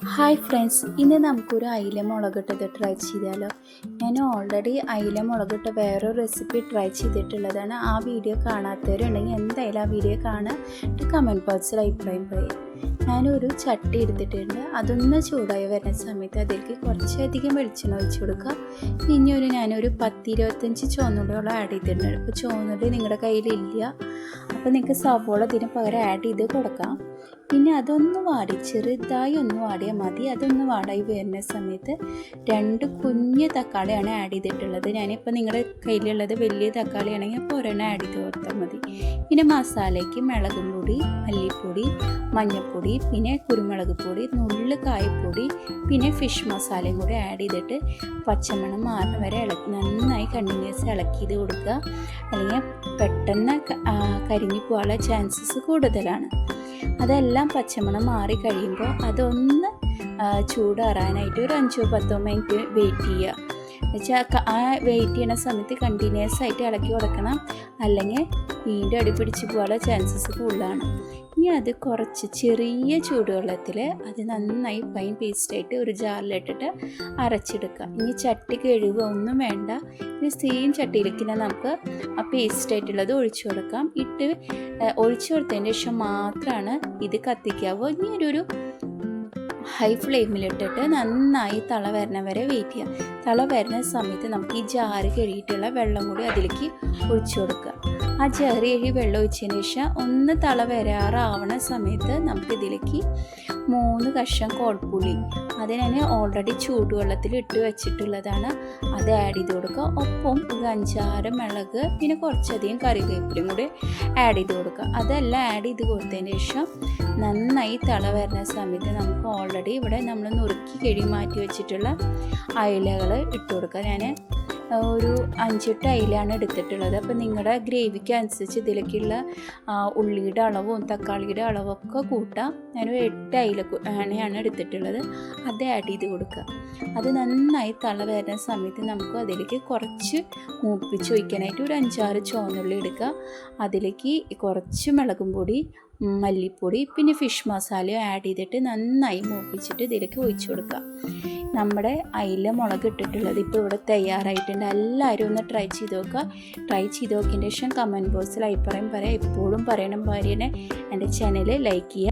Hi friends, ഇന്ന് നമുക്കൊരു അയില മുളകിട്ടത് ട്രൈ ചെയ്താലോ. ഞാൻ ഓൾറെഡി അയില മുളകിട്ട വേറൊരു റെസിപ്പി ട്രൈ ചെയ്തിട്ടുള്ളതാണ്. ആ വീഡിയോ കാണാത്തവരുണ്ടെങ്കിൽ എന്തായാലും ആ വീഡിയോ കാണാൻ കമൻറ്റ് ബോക്സിൽ അഭിപ്രായം പറയും. ഞാനൊരു ചട്ടി എടുത്തിട്ടുണ്ട്. അതൊന്ന് ചൂടായി വരുന്ന സമയത്ത് അതിലേക്ക് കുറച്ചധികം വെളിച്ചെണ്ണ ഒഴിച്ച് കൊടുക്കുക. പിന്നെ ഞാനൊരു 10-25 ചുവന്നുള്ളിയോളം ആഡ് ചെയ്തിട്ടുണ്ട്. ഇപ്പോൾ ചുവന്നുള്ളി നിങ്ങളുടെ കയ്യിലില്ല, അപ്പോൾ നിങ്ങൾക്ക് സവോള ഇതിന് പകരം ആഡ് ചെയ്ത് കൊടുക്കാം. പിന്നെ അതൊന്ന് വാടി ചെറുതായി ഒന്ന് വാടിയാൽ മതി. അതൊന്ന് വാടായി വരുന്ന സമയത്ത് 2 കുഞ്ഞ് തക്കാളിയാണ് ആഡ് ചെയ്തിട്ടുള്ളത്. ഞാനിപ്പോൾ നിങ്ങളുടെ കയ്യിലുള്ളത് വലിയ തക്കാളി ആണെങ്കിൽ അപ്പോൾ ഒരെണ്ണം ആഡ് ചെയ്ത് കൊടുത്താൽ മതി. പിന്നെ മസാലയ്ക്ക് മുളകും പൊടി, മല്ലിപ്പൊടി, മഞ്ഞൾപ്പൊടി, പിന്നെ കുരുമുളക് പൊടി, നുള്ള് കായപ്പൊടി, പിന്നെ ഫിഷ് മസാലയും കൂടി ആഡ് ചെയ്തിട്ട് പച്ചമണം മാറുന്ന വരെ നന്നായി കണ്ടിന്യൂസ് ഇളക്കിയത് കൊടുക്കുക. അല്ലെങ്കിൽ പെട്ടെന്ന് കരിഞ്ഞു പോകാനുള്ള ചാൻസസ് കൂടുതലാണ്. അതെല്ലാം പച്ചമണം മാറി കഴിയുമ്പോൾ അതൊന്ന് ചൂടാറാനായിട്ട് ഒരു 5-10 മിനിറ്റ് വെയിറ്റ് ചെയ്യുക. എന്നുവെച്ചാൽ ആ വെയിറ്റ് ചെയ്യുന്ന സമയത്ത് കണ്ടിന്യൂസ് ആയിട്ട് ഇളക്കി കൊടുക്കണം, അല്ലെങ്കിൽ വീണ്ടും അടിപിടിച്ച് പോകാനുള്ള ചാൻസസ് കൂടുതലാണ്. ഇനി അത് കുറച്ച് ചെറിയ ചൂടുവെള്ളത്തിൽ അത് നന്നായി ഫൈൻ പേസ്റ്റായിട്ട് ഒരു ജാറിലിട്ടിട്ട് അരച്ചെടുക്കുക. ഇനി ചട്ടി കഴുകുക ഒന്നും വേണ്ട. ഇനി സെയിം ചട്ടിയിലേക്ക് നമുക്ക് ആ പേസ്റ്റായിട്ടുള്ളത് ഒഴിച്ചു കൊടുക്കാം. ഒഴിച്ചു കൊടുത്തതിന് ശേഷം മാത്രമാണ് ഇത് കത്തിക്കാവൂ. ഇനി ഒരു ഹൈ ഫ്ലെയിമിലിട്ടിട്ട് നന്നായി തള വരുന്ന വരെ വെയിറ്റ് ചെയ്യാം. തള വരുന്ന സമയത്ത് നമുക്ക് ഈ ജാറ് കഴുകിയിട്ടുള്ള വെള്ളം കൂടി അതിലേക്ക് ഒഴിച്ചു കൊടുക്കുക. ആ ജാറ് കഴുകി വെള്ളം ഒഴിച്ചതിന് ശേഷം ഒന്ന് തള വരാറാവണ സമയത്ത് നമുക്കിതിലേക്ക് 3 കഷ്ണം കോൽപ്പുളി, അത് ഞാൻ ഓൾറെഡി ചൂടുവെള്ളത്തിൽ ഇട്ട് വെച്ചിട്ടുള്ളതാണ്, അത് ആഡ് ചെയ്ത് കൊടുക്കുക. ഒപ്പം ഒരു 5-6 മുളക്, പിന്നെ കുറച്ചധികം കറിവേപ്പിലയും കൂടി ആഡ് ചെയ്ത് കൊടുക്കുക. അതെല്ലാം ആഡ് ചെയ്ത് കൊടുത്തതിന് ശേഷം നന്നായി തള വരുന്ന സമയത്ത് നമുക്ക് ഓൾറെഡി ഇവിടെ നമ്മൾ നുറുക്കി കഴുകി മാറ്റി വെച്ചിട്ടുള്ള അയിലകൾ ഇട്ട് കൊടുക്കുക. ഞാൻ ഒരു 5-8 അയിലാണ് എടുത്തിട്ടുള്ളത്. അപ്പോൾ നിങ്ങളുടെ ഗ്രേവിക്ക് അനുസരിച്ച് ഇതിലേക്കുള്ള ഉള്ളിയുടെ അളവും തക്കാളിയുടെ അളവൊക്കെ കൂട്ടാം. ഞാനൊരു 8 അയിലാണ് എടുത്തിട്ടുള്ളത്. അത് ആഡ് ചെയ്ത് കൊടുക്കുക. അത് നന്നായി തള വരുന്ന സമയത്ത് നമുക്ക് അതിലേക്ക് കുറച്ച് മൂപ്പിച്ച് വയ്ക്കാനായിട്ട് ഒരു 5-6 ചുവന്നുള്ളി എടുക്കുക. അതിലേക്ക് കുറച്ച് മുളകും പൊടി, മല്ലിപ്പൊടി, പിന്നെ ഫിഷ് മസാലയും ആഡ് ചെയ്തിട്ട് നന്നായി മൂപ്പിച്ചിട്ട് ഇതിലേക്ക് ഒഴിച്ചു കൊടുക്കുക. നമ്മുടെ അയില മുളക് ഇട്ടിട്ടുള്ളത് ഇപ്പോൾ ഇവിടെ തയ്യാറായിട്ടുണ്ട്. എല്ലാവരും ഒന്ന് ട്രൈ ചെയ്ത് നോക്കുക. ട്രൈ ചെയ്ത് നോക്കിയതിന് ശേഷം കമൻറ്റ് ബോക്സിൽ അഭിപ്രായം പറയാം. എപ്പോഴും പറയണം ഭാര്യനെ എൻ്റെ ചാനൽ ലൈക്ക് ചെയ്യുക.